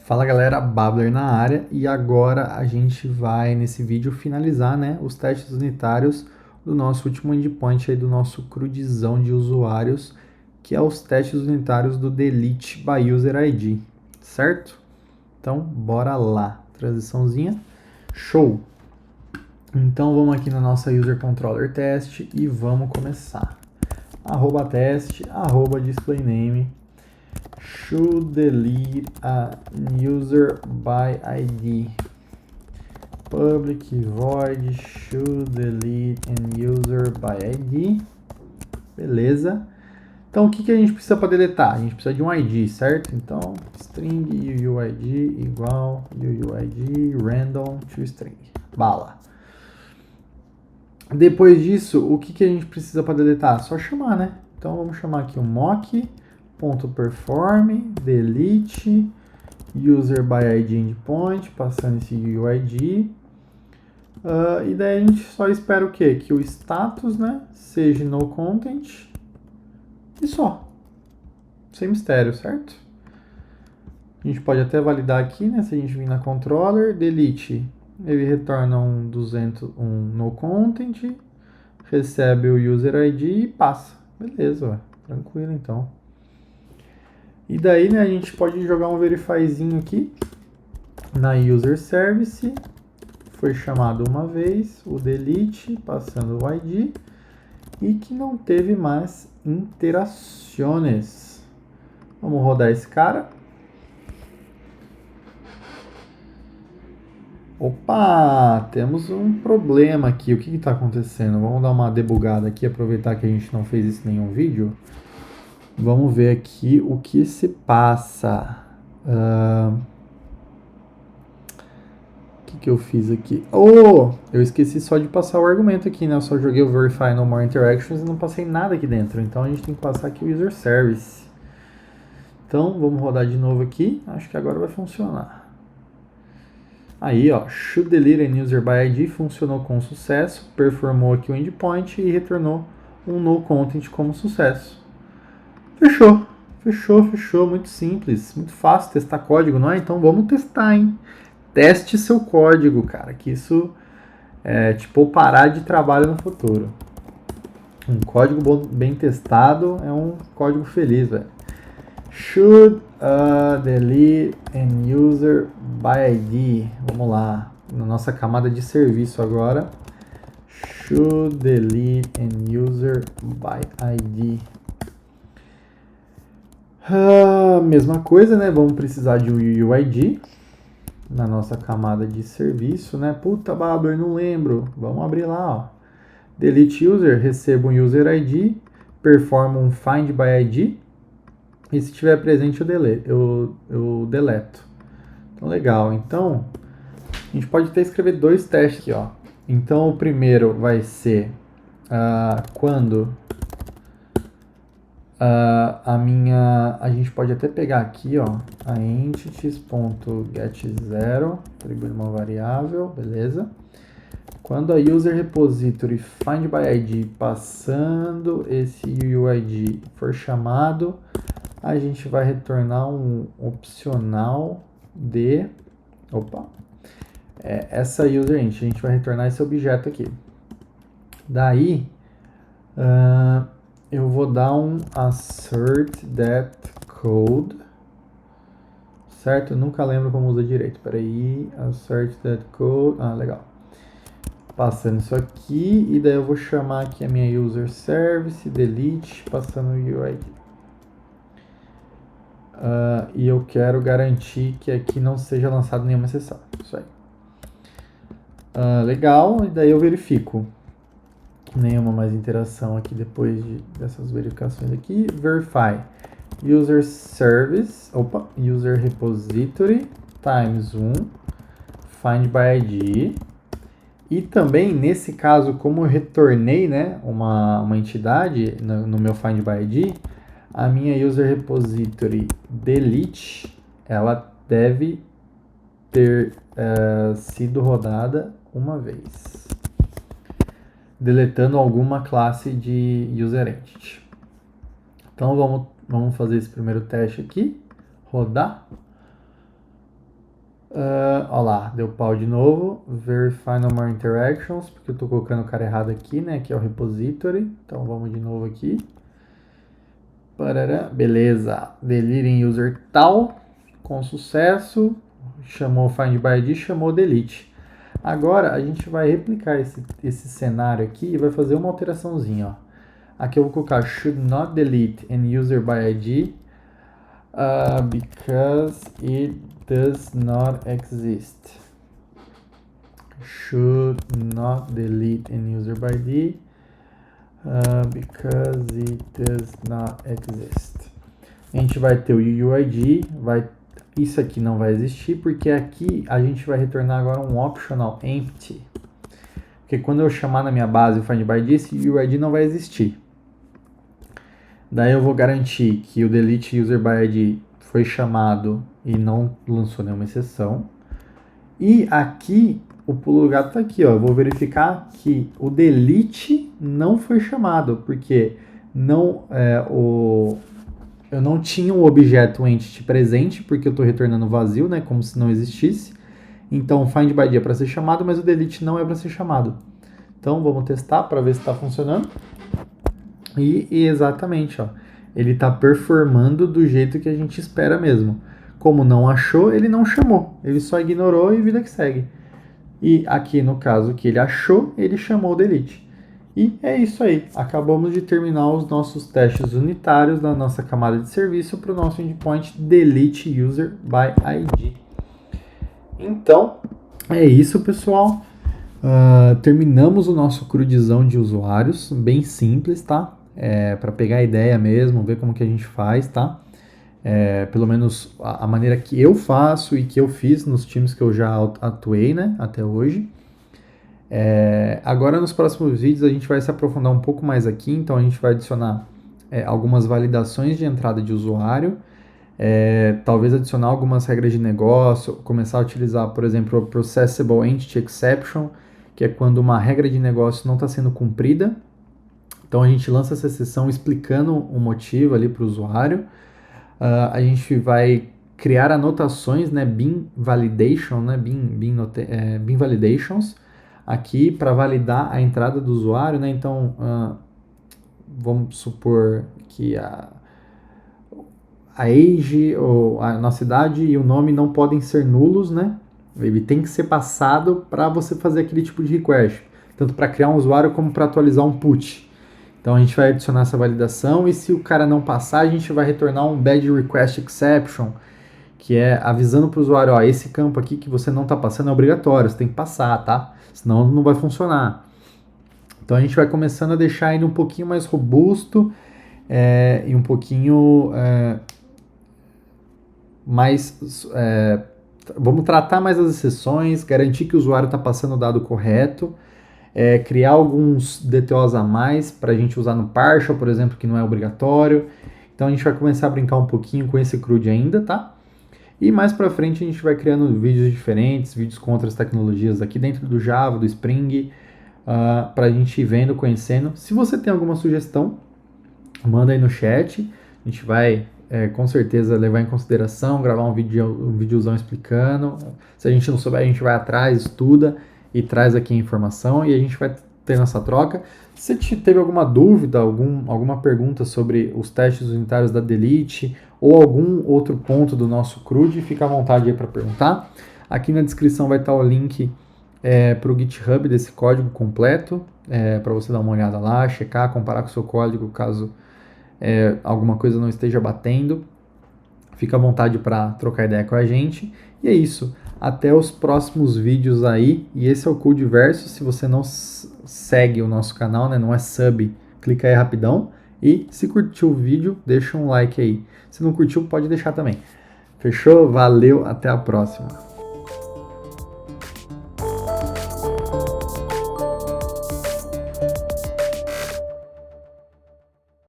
Fala galera, Babler na área e agora a gente vai nesse vídeo finalizar, né, os testes unitários do nosso último endpoint aí do nosso crudizão de usuários, que é os testes unitários do Delete by User ID, certo? Então bora lá, transiçãozinha, show! Então vamos aqui na nossa User Controller Test e vamos começar. @test, @displayname, should delete a user by ID. Public void should delete an user by ID. Beleza. Então o que a gente precisa para deletar? A gente precisa de um ID, certo? Então string UUID igual UUID random to string. Bala. Depois disso, o que a gente precisa para deletar? Só chamar, né? Então vamos chamar aqui o mock.perform delete user by ID endpoint, passando esse UID. E daí a gente só espera o quê? Que o status, né, seja no content e só. Sem mistério, certo? A gente pode até validar aqui, né? Se a gente vir na controller, delete, ele retorna um no content, recebe o user ID e passa. Beleza, ué. Tranquilo então. E daí, né, a gente pode jogar um verifyzinho aqui na user service. Foi chamado uma vez o delete, passando o ID, e que não teve mais interações. Vamos rodar esse cara. Opa, temos um problema aqui. O que está acontecendo? Vamos dar uma debugada aqui, aproveitar que a gente não fez isso em nenhum vídeo. Vamos ver aqui o que se passa. O que eu fiz aqui? Oh, eu esqueci só de passar o argumento aqui, né? Eu só joguei o Verify No More Interactions e não passei nada aqui dentro. Então a gente tem que passar aqui o User Service. Então vamos rodar de novo aqui. Acho que agora vai funcionar. Aí, ó, should delete an user by ID funcionou com sucesso, performou aqui o endpoint e retornou um no content como sucesso. Fechou, muito simples, muito fácil testar código, não é? Então vamos testar, hein? Teste seu código, cara, que isso te poupará de trabalho no futuro. Um código bem testado é um código feliz, velho. Should delete an user by ID. Vamos lá, na nossa camada de serviço agora. Should delete an user by ID. Mesma coisa, né? Vamos precisar de um UUID na nossa camada de serviço, né? Puta, Babler, não lembro. Vamos abrir lá, ó. Delete user, recebo um user ID, performo um find by ID e se tiver presente eu deleto. Então, legal. Então, a gente pode até escrever dois testes aqui, ó. Então, o primeiro vai ser quando a gente pode até pegar aqui, ó, a entities.getZero, atribuir uma variável, beleza? Quando a user repository find by ID passando esse UUID for chamado, a gente vai retornar um opcional de, essa user int, a gente vai retornar esse objeto aqui. Daí, eu vou dar um assert that code, certo? Eu nunca lembro como usa direito. Peraí, assert that code. Legal. Passando isso aqui, e daí eu vou chamar aqui a minha user service, delete, passando o UID. E eu quero garantir que aqui não seja lançado nenhuma exceção. Isso aí. Legal, e daí eu verifico. Nenhuma mais interação aqui depois dessas verificações aqui. Verify user service, user repository times 1 find by ID. E também nesse caso, como eu retornei, né, uma entidade no meu find by ID, a minha user repository delete, ela deve ter sido rodada uma vez, deletando alguma classe de user entity. Então vamos fazer esse primeiro teste aqui, rodar. Ó lá, deu pau de novo. Verify no more interactions, porque eu tô colocando o cara errado aqui, né? Que é o repository. Então vamos de novo aqui. Parará, beleza. Deleting user tal. Com sucesso. Chamou find by ID, chamou delete. Agora a gente vai replicar esse cenário aqui e vai fazer uma alteraçãozinha, ó. Aqui eu vou colocar should not delete an user by ID because it does not exist. Should not delete an user by ID because it does not exist. A gente vai ter o UUID, isso aqui não vai existir, porque aqui a gente vai retornar agora um optional empty. Porque quando eu chamar na minha base o find by ID, esse UUID não vai existir. Daí eu vou garantir que o delete user by ID foi chamado e não lançou nenhuma exceção. E aqui, o pulo do gato está aqui, ó. Eu vou verificar que o delete não foi chamado, porque eu não tinha um objeto entity presente, porque eu estou retornando vazio, né, como se não existisse. Então, o find by ID é para ser chamado, mas o delete não é para ser chamado. Então, vamos testar para ver se está funcionando. E exatamente, ó, ele está performando do jeito que a gente espera mesmo. Como não achou, ele não chamou. Ele só ignorou e vida que segue. E aqui, no caso que ele achou, ele chamou o delete. E é isso aí. Acabamos de terminar os nossos testes unitários da nossa camada de serviço para o nosso endpoint delete user by ID. Então, é isso, pessoal. Terminamos o nosso crudizão de usuários, bem simples, tá? Para pegar a ideia mesmo, ver como que a gente faz, tá? Pelo menos a maneira que eu faço e que eu fiz nos times que eu já atuei, né, até hoje. Agora nos próximos vídeos a gente vai se aprofundar um pouco mais aqui, então a gente vai adicionar algumas validações de entrada de usuário, talvez adicionar algumas regras de negócio, começar a utilizar, por exemplo, o Processable Entity Exception, que é quando uma regra de negócio não está sendo cumprida. Então a gente lança essa exceção explicando o motivo ali para o usuário. A gente vai criar anotações, né, bin validation, né, bin validations, aqui para validar a entrada do usuário, né? Então vamos supor que a age, ou a nossa idade e o nome não podem ser nulos, né? Ele tem que ser passado para você fazer aquele tipo de request, tanto para criar um usuário como para atualizar um put. Então a gente vai adicionar essa validação e se o cara não passar, a gente vai retornar um bad request exception, que é avisando para o usuário, ó, esse campo aqui que você não está passando é obrigatório, você tem que passar, tá? Senão não vai funcionar. Então a gente vai começando a deixar ele um pouquinho mais robusto e um pouquinho mais... vamos tratar mais as exceções, garantir que o usuário está passando o dado correto, criar alguns DTOs a mais para a gente usar no partial, por exemplo, que não é obrigatório. Então a gente vai começar a brincar um pouquinho com esse CRUD ainda, tá? E mais para frente a gente vai criando vídeos diferentes, vídeos com outras tecnologias aqui dentro do Java, do Spring, para a gente ir vendo, conhecendo. Se você tem alguma sugestão, manda aí no chat. A gente vai com certeza levar em consideração, gravar um videozão explicando. Se a gente não souber, a gente vai atrás, estuda e traz aqui a informação e a gente vai ter nossa troca. Se teve alguma dúvida, alguma pergunta sobre os testes unitários da Delete ou algum outro ponto do nosso CRUD, fica à vontade aí para perguntar. Aqui na descrição vai estar o link para o GitHub desse código completo, para você dar uma olhada lá, checar, comparar com o seu código caso alguma coisa não esteja batendo. Fica à vontade para trocar ideia com a gente. E é isso. Até os próximos vídeos aí. E esse é o Codeverso. Se você não segue o nosso canal, né, não é sub, clica aí rapidão. E se curtiu o vídeo, deixa um like aí. Se não curtiu, pode deixar também. Fechou? Valeu, até a próxima.